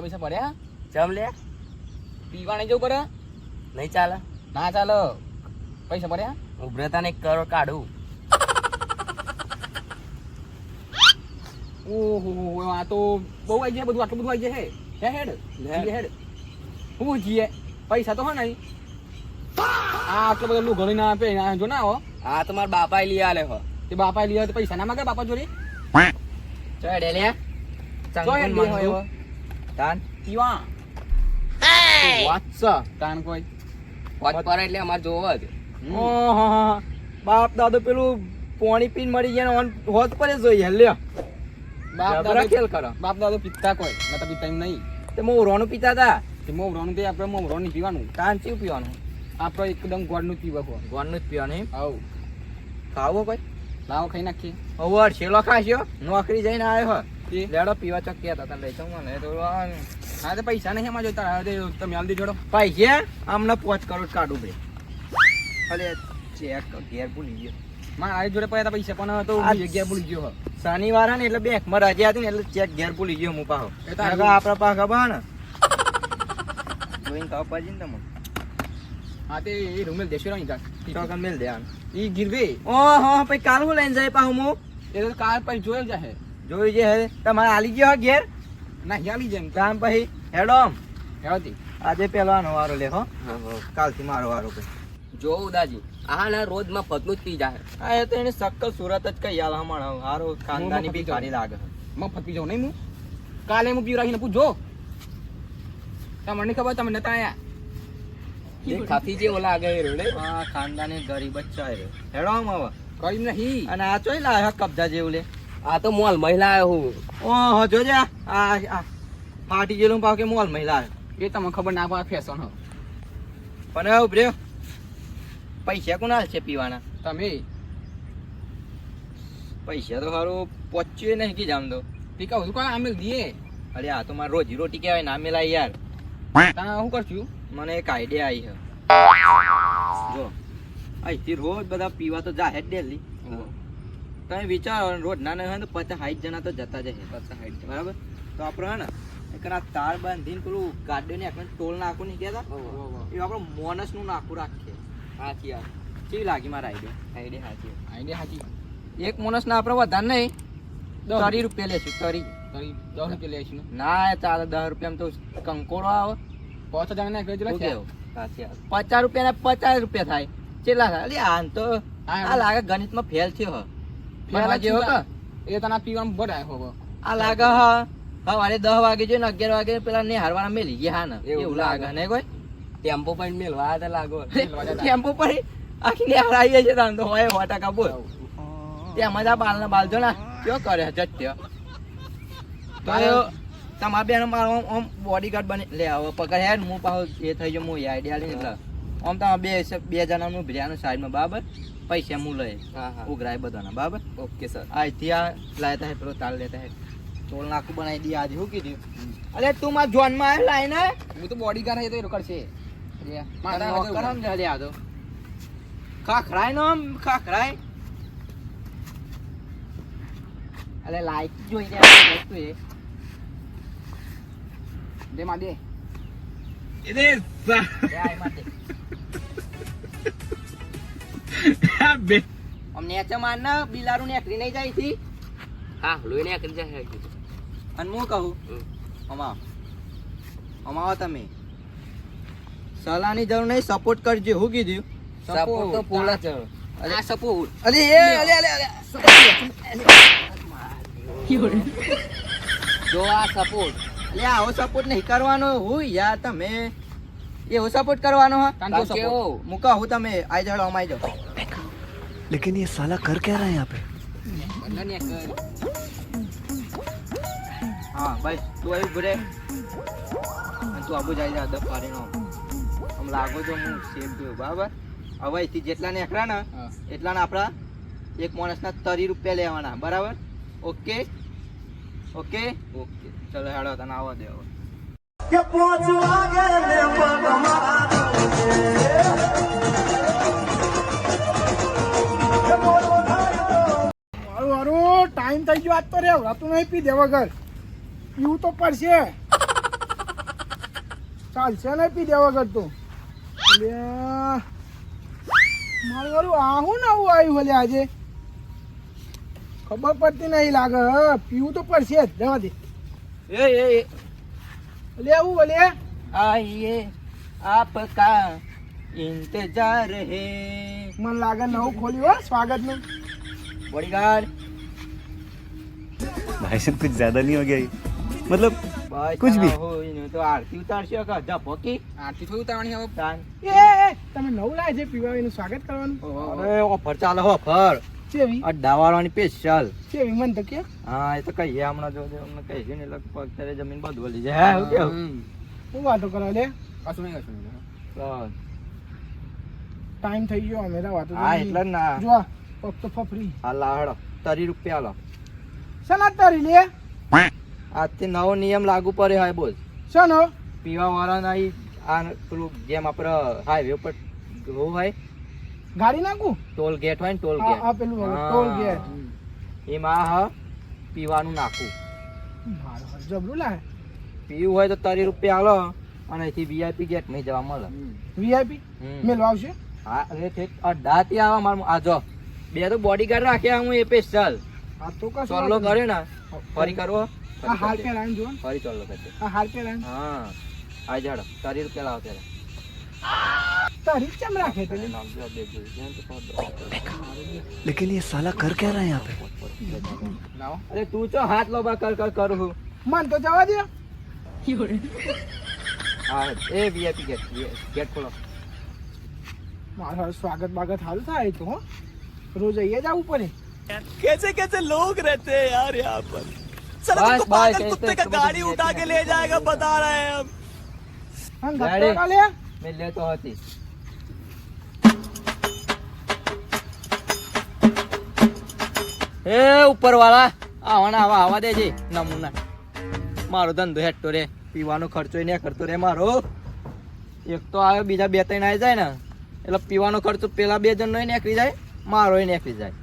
પૈસા પડ્યા ચમ લે પીવા નહીં જવું પડે નહીં ચાલે ના ચાલો પૈસા પડ્યા ઉભરતા ને 1 કરોડ કાઢું ઓહો આ તો બહુ આવી જાય બધું આટલું બધું આવી જાય હે હેડ હેડ હું જીએ પૈસા તો હો નહીં આ આટલો બધો લું ઘણી ના આપે જો ના હો આ તો મારા બાપાએ લઈ આલે હો તે બાપા લીધા તો પૈસા ના માગે બાપા જોડે ચડે લે ચંગન મંગુ તાન પીવા વાત્સ તાન કોઈ હોત પર એટલે અમાર જોવ જ ઓહો બાપ દાદો પેલું પાણી પીને મરી ગયા ને હોત પર જોઈએ લ્યો બાપ જબરા દાદા ખેલ કરો બાપ દાદો પીતા કોઈ નતા પીતા એમ નહીં તે મોરોનું પીતા હતા તે મોવરાનું તે આપણે મોવરાનું નહીં પીવાનું તાન ચીવ પીવાનું આપણે એકદમ ગોળનું જ પીવા હોય ગોળનું જ પીવાનું એમ આવ ખાવો કોઈ લાવો ખાઈ નાખીએ ઓવર છેલો ખાશ્યો નોકરી જઈને આવ્યો તે લેડો પીવા ચોક્યા હતા તને લઈ જાઉં મને તો હા તો પૈસા નહીં એમાં જોતા તમે હાલ જોડો પૈસા આમને 5 કરોડ કાઢું બે અલે ચેક ઘેર ભૂલી ગયો મારા આ જોડે પડ્યા હતા પૈસા પણ તો આ જગ્યા ભૂલી ગયો હો શનિવાર ને એટલે બેંકમાં રજા હતી ને એટલે ચેક ઘેર ભૂલી ગયો હું પાહો એ તો આપણા પાસે ખબર ને જોઈને ખબર પડી ને તમને હા તે એ રૂમેલ દેશો નહીં ટોકન મેલ દે આને ઈ ગીરવે ઓહો પછી કાલ હું લઈને જાય પાહું હું એ તો કાર પર જોયેલ જાહે જોઈ જે હે તમારે આલી ગયો ઘેર ના યાલી જેમ કામ પછી હેડો હેવતી આજે પેલાનો વારો લે હો કાલથી મારો વારો પછી જો ઉદાજી આ ના રોજ માં પતલું જ પી જાય આ એ તો એને સક્કલ સુરત જ કઈ આલ હમણાં હારો ખાનદાની બી કાઢી લાગે મફત પી જાઉં નહીં હું કાલે હું પી રાખીને પૂછજો તમને નહીં ખબર તમે નતા આયા એ ખાતી જે ઓલા આગળ રોડે હા ખાનદાની ગરીબ જ છે રે હેડો આમ હવે કઈ નહીં અને આ ચોઈ લાયો કબજા જેવું લે આ તો મોલ મહિલા આવ્યો હું ઓહો જોજે આ ફાટી ગયેલું પાવ કે મોલ મહિલા એ તમને ખબર ના પડે ફેશન હો પણ હવે ઉભરે પૈસા કોના છે પીવાના તમે પૈસા તો સારું પહોંચ્યું નહીં કી જામ તો પીકા હું કોણ આમેલ દીએ અરે આ તો મારે રોજી રોટી કહેવાય ના મેલા યાર તાના હું કરશું મને એક આઈડિયા આવી છે જો અહીંથી રોજ બધા પીવા તો જાહે ડેલી તમે વિચારો રોજ નાના હોય તો 50-60 જણા તો જતા જશે 50-60 બરાબર તો આપણે હે ને એક આ તાર બાંધીને પેલું ગાડીને આપણે ટોલ નાખું નહીં કહેતા એ આપણે મોનસનું નાખું રાખીએ હાથી યાર કેવી લાગી મારા આઈડિયા હાથી આઈડિયા હાથી એક મોનસના આપણે વધારે નહીં 30 રૂપિયા લેશું 30 તારી 10 રૂપિયા લઈશું ના ચાલે 10 રૂપિયામાં તો કંકોડો આવે 5 જણા ના કહી શું દે કેવું હાથી 50 રૂપિયા ને 50 રૂપિયા થાય કેટલા થાય અલી આન તો આ લાગે ગણિતમાં ફેલ થયો હ ફેલ જેવો કે એ તના પીવાનું બડાય હોવો આ લાગે હ સવારે 10 વાગે જોઈને 11 વાગે પેલા ને હારવાના મેલી ગયા હા ને એવું લાગે ને કોઈ ટેમ્પો પણ મેલવા તો લાગો ટેમ્પો પર આખી ને હરાઈ છે તાન તો હોય 100% બોલ ત્યાં મજા બાલના બાલ જો ના કયો કરે જટ્યો તો તમારા બેન મારો આમ બોડીગાર્ડ બની લે હવે પકડ હેડ હું પાછો એ થઈ ગયો હું આઈડિયા લઈને એટલે આમ તમારે બે જણાનું ભર્યાનું સાઈડમાં બરાબર પૈસા હું લઈ ઉઘરાય બધાના બરાબર ઓકે સર આ ત્યાં લાયતા હે પેલો તાલ લેતા હે ટોલ નાકું બનાવી દી આજે શું કીધું અરે તું મારા જોનમાં આવે લાઈને હું તો બોડીગાર્ડ હે તો એ રોકડ છે મારા કરમ જલે આ તો ખાખરાય નો ખાખરાય અરે લાઈક જોઈને વસ્તુ એ દે માં દે લે આય માતે બે અમને એચે માર ના બિલારું ને એકરી નહીં જાય થી હા લોઈને કરી જાય અને હું કહું અમા તમે સલાહની જરૂર નહીં સપોર્ટ કરજો હું કીધું સપોર્ટ તો પોલા છે આ સપોર્ટ અરે જો આ સપોર્ટ અલે આવો સપોર્ટ નહીં કરવાનો હું યાર તમે એવો સપોર્ટ કરવાનો હા તાન જો કેવો હું કહું તમે આઈ જાડો અમાઈ જાઓ लेकिन ये साला कर क्या रहा है यहाँ पे બંને કર હા બસ તું આવી ઘરે અને તું આબુ જાય જા દફ પાડીનો આમ લાગો તો હું સેફ થયો બરાબર હવે અહીંથી જેટલા નીકળ્યા ને એટલા આપણા એક માણસના 30 રૂપિયા લેવાના બરાબર ઓકે ઓકે ઓકે ચલો હેડો તને આવવા દે હવે કે પહોંચવા ટાઈમ થઈ ગયો આજ તો રે રાતું નહીં પી દે વગર પીવું તો પડશે ચાલશે ને પી દેવા વગર તો અલ્યા મારું વાળું આવું નવું આવ્યું ભલે આજે ખબર પડતી નહીં લાગે પીવું તો પડશે જ જવા દે એ લે આવું ભલે આઈએ આપકા ઇંતજાર હે મને લાગે નવું ખોલ્યું હો સ્વાગત નું બોડીગાર્ડ भाई साहब कुछ ज्यादा नहीं हो गया ये? मतलब બસ કુછ ભી? હોય ને તો આરતી ઉતારશે કે ધપોકી આરતી થોડી ઉતારવાની હવે તાન એ તમે નવું લાવે છે પીવા એનું સ્વાગત કરવાનું અરે ઓફર ચાલે ઓફર ચેવી અડ્ડા વાળવાની સ્પેશિયલ ચેવી મને તો કે હા એ તો કહીએ હમણાં જો અમને કહી છે ને લગભગ ત્યારે જમીન બધું વળી જાય હા, શું કેવું? હું વાતો કરો લે કશું નહીં કશું નહીં બસ. ટાઈમ થઈ ગયો અમે વાતો હા એટલે જ ના જો પગ તો ફફરી હા લાહડો 30 રૂપિયા લો શના તારી લે આજથી નવો નિયમ લાગુ પડે હોય બોલ શનો પીવા વાળા આ પેલું જેમ આપણે હાઈવે ઉપર હોય ગાડી નાખું ટોલ ગેટ હોય ને ટોલ આ ગેટ આ પેલું ટોલ ગેટ એમાં હ પીવાનું નાખું મારો જબરું લાગે પીવું હોય તો 30 રૂપિયા આલો અને અહીંથી વીઆઈપી ગેટ માં જવા મળે વીઆઈપી હમ. મેલવા આવશે હા અરે ઠીક અડધાથી આવા મારું આ જો બે તો બોડીગાર્ડ રાખ્યા હું એ સ્પેશિયલ આ તો કશું ચોલ્લો વાંધો કર્યો ને ફરી કરવો આ હાર પે રાન જો ફરી ચોલ્લો કરજે આ હાર પે રાન હા આ જાડો 30 રૂપિયા લાવો ત્યારે તારી ચમ રાખે તે નામ જો દેજો જેમ તો लेकिन ये साला कर क्या रहा है यहाँ पे? લાવો અરે તું ચો હાથ લોબા કર કરું છું મન તો જવા દે હા એ વીઆઈપી ગેટ ખોલો મારું સ્વાગત બાગત સારું થાય તો હો રોજ અહીંયા જવું પડે कैसे कैसे लोग रहते हैं यार यहाँ पर? बस भाई कुत्ते का गाड़ी उठा के ले जाएगा बता रहे हैं हम. હા ગાડી. ગપ્પા કાલે મેં લેતો હતી એ ઉપર વાળા આવા દેજે નમૂના મારો ધંધો હેઠતો રે પીવાનો ખર્ચો નહીં કરતો રે મારો એક તો આવે બીજા બે ત્રણ આવી જાય ને એટલે પીવાનો ખર્ચો પેલા બે જણ નો નીકળી જાય મારો નીકળી જાય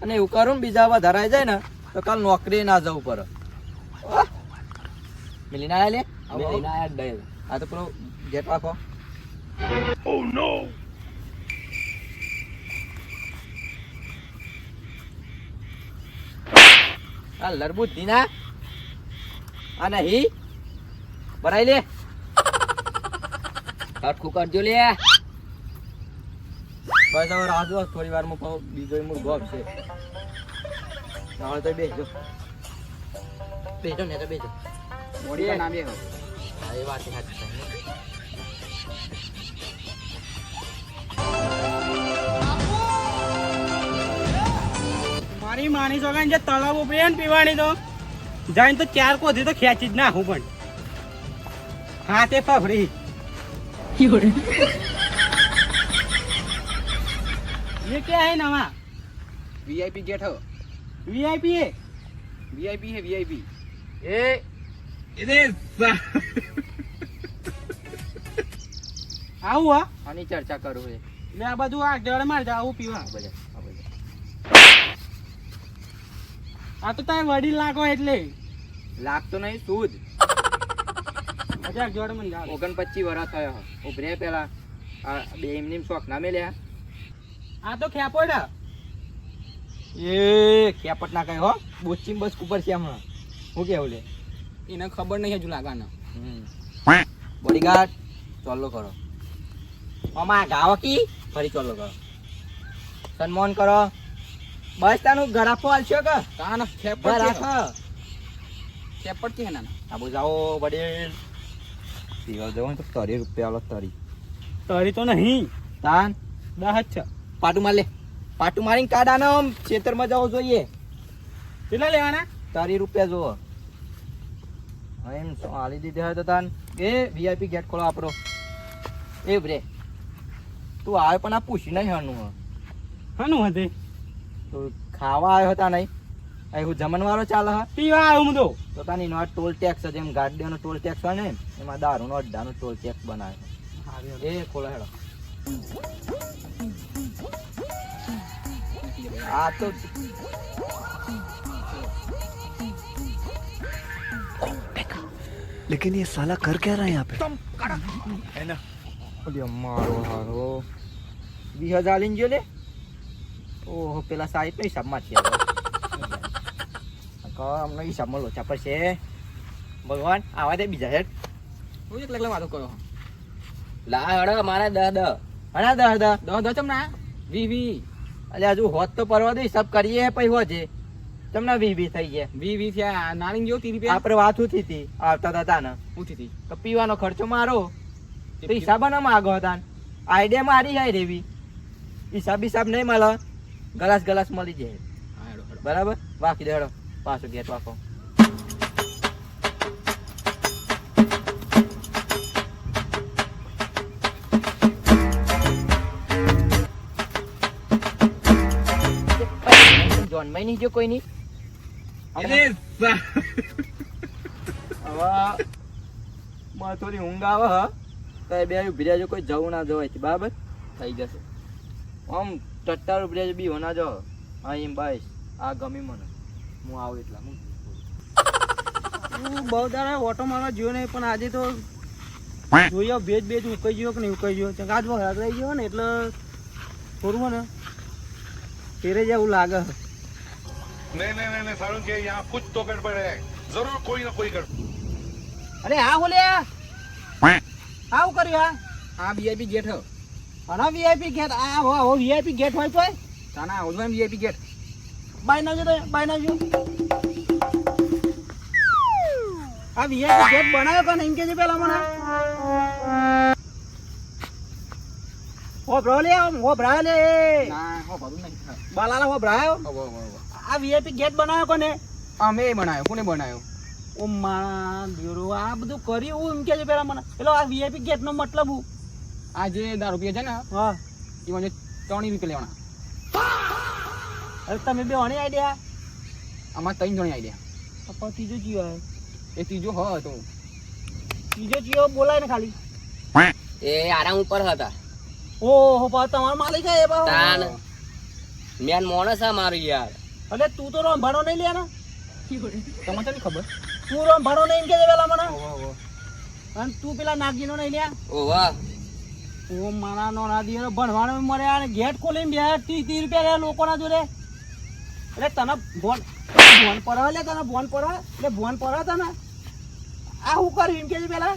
અને એવું કરું ને બીજા વધારે આવી જાય ને તો કાલ નોકરી ના જવું પડે મિલીને આયા લે મિલીને આયા ડે આ તો પેલો ગેટ રાખો આ લરબુદ્ધી ના આ નહીં ભરાઈ લે હટકું કરજો લે બસ હવે રાહ જો થોડી વાર માં બીજો મુર્ગો આપશે નાળ તો બેસજો ને તો બેસજો મોડી નામ એ હા એ વાત સાચી છે મારી માની સોગાન જે તળાવ ઉપરી ને પીવાની તો જઈને તો ચાર કોધી તો ખેંચી જ નાખું પણ હા તે ફફડી ये क्या है नवा વીઆઈપી ગેટ હો वीआईपी है વીઆઈપી હે વીઆઈપી એ આવું હા આની ચર્ચા કરું છે લે આ બધું આ જળ માર જા આવું પીવા આ બધા આ તો તારે વડીલ લાગો એટલે લાગતો નહીં સૂદ હજાર જોડ મને જાવ 29 વર્ષ થયો ઉભરે પેલા આ બે એમની શોખ ના મેલ્યા આ તો ખેપોડા એ ખેપટ ના કઈ હો બોચીમ બસ ઉપર છે હમણાં હું કેવું લે એને ખબર નહીં હજુ લાગાના બોડીગાર્ડ ચોલ્લો કરો અમા ગાવકી ફરી ચોલ્લો કરો સન્માન કરો બસ તાનું ગરાફો આલશો કે કાન ખેપટ ગરાફ ખેપટ છે નાના આબુ જાઓ વડીલ પીવા જવું તો 30 રૂપિયા આલો 30 તરી તો નહીં તાન 10 છે પાટું માર લે પાટું મારીને કાઢાનો ખેતરમાં જવું જોઈએ કેટલા લેવાના 30 રૂપિયા જોવો હા એમ શું હાલી દીધે હોય તો તાન એ વીઆઈપી ગેટ ખોલો આપણો એ બ્રે તું આવે પણ આ પૂછી નહીં હનું હનું હતે તો ખાવા આવ્યો હતા નહીં અહીં જમણવારો ચાલે હા પીવા આવ્યો હું તો તાની નો ટોલ ટેક્સ જેમ ગાડીનો ટોલ ટેક્સ હોય ને એમાં દારૂનો અડ્ડાનો ટોલ ટેક્સ બનાવે એ ખોલો હેડો આ તો लेकिन ये साला कर क्या रहा है यहाँ पे? ઓલી અમારો હારો 20,000 લઈને ગયો લે. ઓહો પેલા સાહેબ નો હિસાબમાં છે અમને હિસાબમાં લોચા પડશે. ભગવાન આવા દે બીજા હેડ. હું એકલા વાતો કરો લા હડો મારા 10 હણા દહ દો ચમ ના 20 અલે હજુ હોત તો પરવા દે હિસાબ કરીએ પૈ હોજે તમને 20 થઈ ગયા. 20 થયા નાની જો 30 રૂપિયા આપણે વાત ઉથી હતી આવતા હતા ને ઊંચી હતી તો પીવાનો ખર્ચો મારો તો હિસાબ ના માગો હતા. આઈડિયા મારી જાય રેવી હિસાબ નહીં મળે ગલાસ મળી જાય. હા હેડો હેડો બરાબર વાકી દે હેડો પાછો ગેટ વાકો. જોનમાં નહીં જો કોઈ નહીં. હવે મને થોડી ઊંઘ આવે હ તો એ બે ઉભી રહેજો. કોઈ જવું ના જવાય બરાબર થઈ જશે. આમ ટટ્ટાર ઉભી રહેજો બી ના જાઓ. હા એમ ભાઈ આ ગમી મને હું આવું એટલા હું બહુ દાડા ઓટો મારવા જોયો નહીં પણ આજે તો જોયો ભેજ ઉકાઈ ગયો કે નહીં ઉકાઈ ગયો. આજ વખત રહી ગયો ને એટલે થોડું ને ફેરે જેવું લાગે. नहीं सारुण के यहाँ कुछ तो गड़बड़ है, जरूर कोई ना कोई गड़बड़। અરે હા બોલે આવું કર્યું આ VIP ગેટ હ આના VIP ગેટ આ હો VIP ગેટ હોય તો તાના ઓલવાન VIP ગેટ બાય નાજો તો બાય નાજો. આ VIP ગેટ બનાવ્યો કે નહીં કે જે પેલા મને હો બ્રોલે હો બ્રાલે ના હો ભરું નહીં બાલાલા હો બ્રાયો હો આ VIP ગેટ બનાવ્યો કોને અમે બનાવ્યો કોને બનાવ્યો ઓ મારા દેરો આ બધું કર્યું એમ કે છે પેલા મને પેલો આ VIP ગેટ નો મતલબ હું આ જે 10 રૂપિયા છે ને હા એમાં જે 3 રૂપિયા લેવાના. અરે તમે બે ઓણી આઈડિયા આમાં 3 જણી આઈડિયા પણ ત્રીજો જીવો હે એ ત્રીજો હ તો ત્રીજો જીવો બોલાય ને ખાલી એ આરામ ઉપર હતા ઓહો પા તમારો માલિક હે એ બા તાન મેન મોણસ આ મારું યાર. એટલે તું તો રંભાણો નહીં લે ને તમને તો ખબર તું રંભાણો નહીં કે પેલા મને અને તું પેલા નાગજીનો નહીં લ્યા ઓવા ઓ મારા નો ના દિયરો ભણવાનો મરે આ ગેટ ખોલીને બે 30 રૂપિયા લે લોકોના જોડે. એટલે તને ભોન પડે લે તને ભોન પડે એટલે ભોન પડે તને આ હું કર્યું એમ કે છે પેલા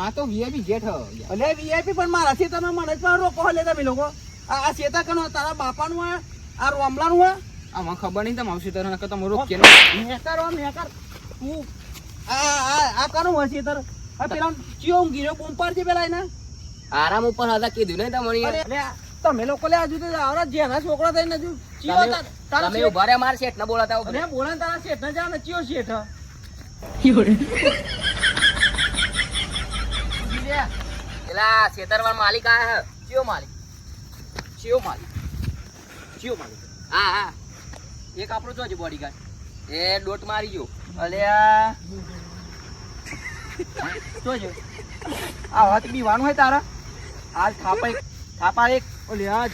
આ તો VIP ગેટ હ એટલે VIP પણ મારા છે તમે મને જ પણ રોકો લે તમે લોકો આ ચેતા કનો તારા બાપાનું હે આ રોમલાનું હે આમાં ખબર નહીં તમે આવશે તને કે તમે રોક કે મેકર તું આ કનું હશે તર આ પેલા ચિયો ગીરો બોમ પાડજે પેલા એને આરામ ઉપર હતા કીધું ને તમને યાર. અરે તમે લોકો લે હજુ તો આવરા જેના છોકરા થઈને હજુ ચિયો તારા તમે ઉભા રહ્યા માર શેઠ ના બોલાતા ઉભા અરે બોલા તારા શેઠ ના જાવ ને ચિયો શેઠ પેલા ખેતરમાં માલિક આયા હે. ચિયો માલિક હા હા એક આપણો જોજો બોડીગાર્ડ એ ડોટ મારી ગયો. અલ્યા જોજો આ વાત બીવાનું હોય તારા હાલ થાપા એક ઓલે આ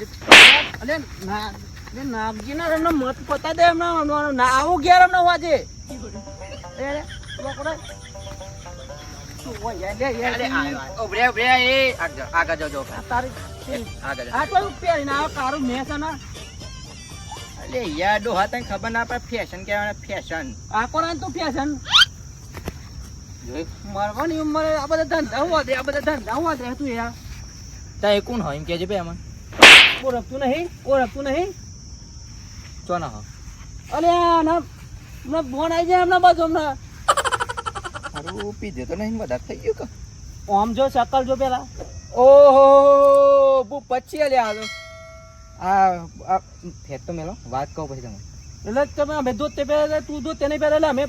અલે ના ને નાગજી ના રન મત પતા દે હમણાં ના આવો ઘેર હમણાં વાજે એ લોકો ઉભરે એ આગળ જો તારી આગળ આ તો પહેરીને આ કારું મેસાના અલે યાર ડોહા તને ખબર ના પડે ફેશન કહેવાય ફેશન આ કોણ તું ફેશન મરવાની ઉંમરે આ બધા ધંધા હોવા દે તું યાર તા એ કોણ હોય એમ કેજે બે અમન ઓળખતું નહીં ચો ના હો અલે ના હમણાં ફોન આવી જાય હમણાં બાજુ હમણાં અરે પીધે તો નહીં બધા થઈ ગયું કે આમ જો શકલ જો પેલા ઓહો બુ પછી અલ્યા આ ફેટ તો મેલો વાત કહું પછી તમે એટલે તમે અમે દૂધ તે પહેરે તું દૂધ તેને પહેરે એટલે અમે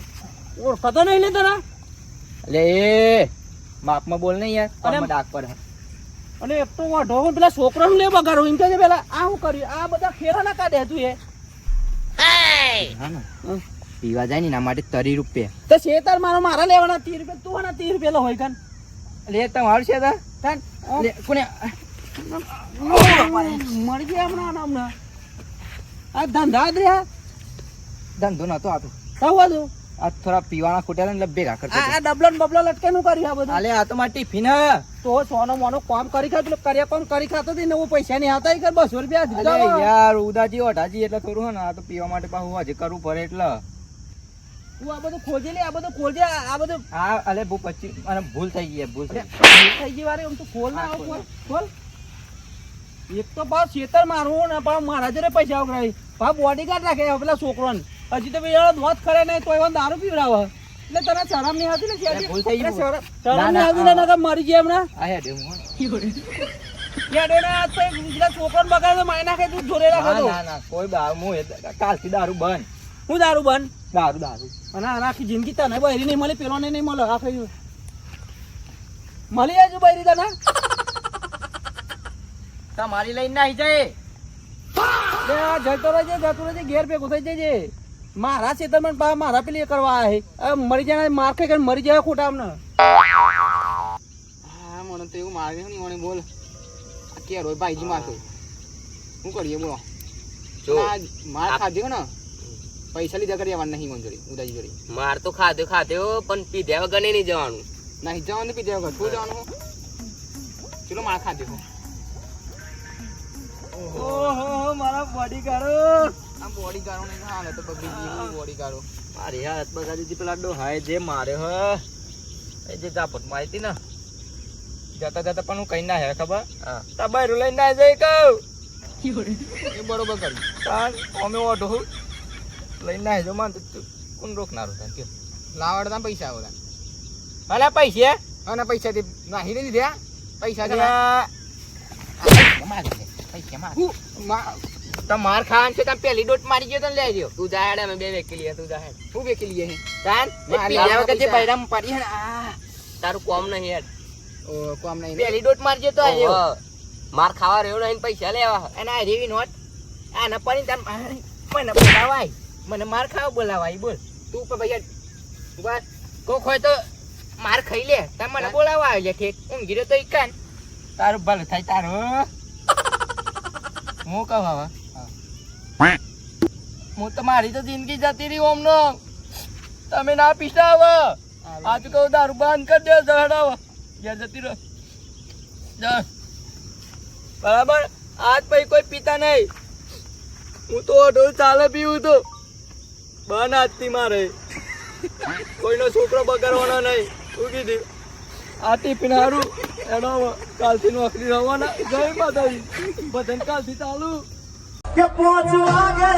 ઓળખતો નહીં ને તને અલે એ માપમાં બોલ નહીં યાર અને અને ડાક પર અને એક તો વાઢો પેલા છોકરાનું લે બગાડો એમ કે છે પેલા આ શું કર્યું આ બધા ખેરા ના કાઢે તું એ હા ને પીવા જાય ને એના માટે 30 રૂપિયા તો શેતર મારા લેવાના 30 રૂપિયા તું આના 30 રૂપિયા હોય કાન લે તમારું છે તા કાન લે કોને મળી ગયા હમણાં આ ધંધા જ રહ્યા ધંધો નતો આતો થવા દો આ થોડા પીવાના ખૂટ્યા ને એટલે ભેગા કરતા આ ડબલો ને બબલો લટકે નું કર્યું આ બધું આલે આ તો મારી ટિફિન હે. તો સોનો મોનો કામ કરી ખાતો પેલું કર્યા કામ કરી ખાતો હતી ને હું પૈસા નહીં આવતા ઈ કર 200 રૂપિયા દીધા અલે હોય. યાર ઉદાજી ઓઢાજી એટલે થોડું હે ને આ તો પીવા માટે પાછું હજી કરવું પડે એટલે તું આ બધું ખોજે લે આ બધું ખોજે આ બધું હા અલે બહુ પછી અને ભૂલ થઈ ગઈ ભૂલ થઈ ગઈ. ભૂલ થઈ ગઈ વારે આમ તો ખોલ ના આવ ખોલ ખોલ એક તો પાછ છેતર મારવું ને પણ મારા જોડે પૈસા વગરાય પા બોડીગાર્ડ રાખે પેલા છોકરોને હજી તો પેલો મોત કરે નહીં તો એવા દારૂ પીવડાવે એટલે તને શરમ નહીં આવતી ને અરે ભૂલ થઈ ગઈ. શરમ ના, નહીં ના, આવતી ને નકર મરી જાય હમણાં આ હેડ હું યાર એને આજ તો બીજા છોકરાને બગાડે તો મારી નાખે તું જોડે રાખે તો ના કોઈ દારૂ હું કાલથી દારૂ બંધ હું દારૂ બંધ દારૂ અને આખી જિંદગી તને બૈરી નહીં મળી પેલો નહીં મળે આ કઈ મળી જાય બૈરી તને તમારી લઈને નાહી જાય લે આ જતો રહેજે ઘેર ભેગો થઈ જજે મારા ખેતરમાં પા મારા પેલી એ કરવા આયા છે મરી જાય માર ખાઈ કરીને મરી જાય ખોટા અમને હા મને તો એવું મારે નહીં મને બોલ આ કેર હોય ભાઈજી મારતો શું કરીએ બોલો જો આ માર ખાધ્યો ને પૈસા લીધા કરી આવવાના નહીં મને જોડી ઉદાજી જોડી માર તો ખાધ્યો પણ પીધ્યા વગર નહીં જવાનું. નહીં જવાનું પીધા વગર શું જવાનું ચલો માર ખાધ્યો ઓહો મારા બોડી કાઢો આ બોડી ગારો નહીં હાલે તો બગડી ગઈ બોડી ગારો મારી હાથ બગાડી દીધી પેલા ડોહાએ જે મારે હ એ જે જાપત મારી હતી ને જતા જતા પણ હું કઈ ના હે ખબર હા તબાયરું લઈને ના જઈ કહું એ બરોબર કર્યું તાન અમે ઓઢો લઈને ના જો માન કોણ રોકનારો તાન કે લાવડતા પૈસા આવડા ભલે પૈસા અને પૈસા તે નાહી નહીં દીધા પૈસા છે તમાર ખાવાનું છે તમે પેલી ડોટ મારી ગયો તો લેજો. તું જા હેડ અમે બે વેકી લઈએ તું જા હેડ. શું વેકી લઈએ હે તાન પીધા વગર જે બૈરામ પડી હે ને તારું કોમ નહીં હેડ. ઓ કોમ નહીં પેલી ડોટ મારજે તો આવ્યો માર ખાવા રહ્યો નહીં પૈસા લેવા અને આ રેવી નોટ આના પડી તમ મને બોલાવાય મને માર ખાવા બોલાવાય બોલ તું પણ ભૈયા બસ કોક હોય તો માર ખાઈ લે તમે મને બોલાવા આવી લે ઠેક ઊંઘી રહ્યો તો ઈકાન તારું ભલું થાય તારું હું કહું હવે હું તો મારી તો જિંદગી જતી રહી ઓમનો તમે ના પીતા હવે આજ કહું દારૂ બંધ કરી દે જડાવો ઘેર જતી રહો બરાબર આજ પછી કોઈ પીતા નહીં હું તો અઢોલ ચાલે પીવું તો બંધ આજથી મારે કોઈનો છોકરો બગાડવાનો નહીં શું કીધું આ ટિફિન હારું એનો કાલથી નોકરી રહેવાના જય માતાજી બધાને કાલથી ચાલુ કે પહોંચવા ગે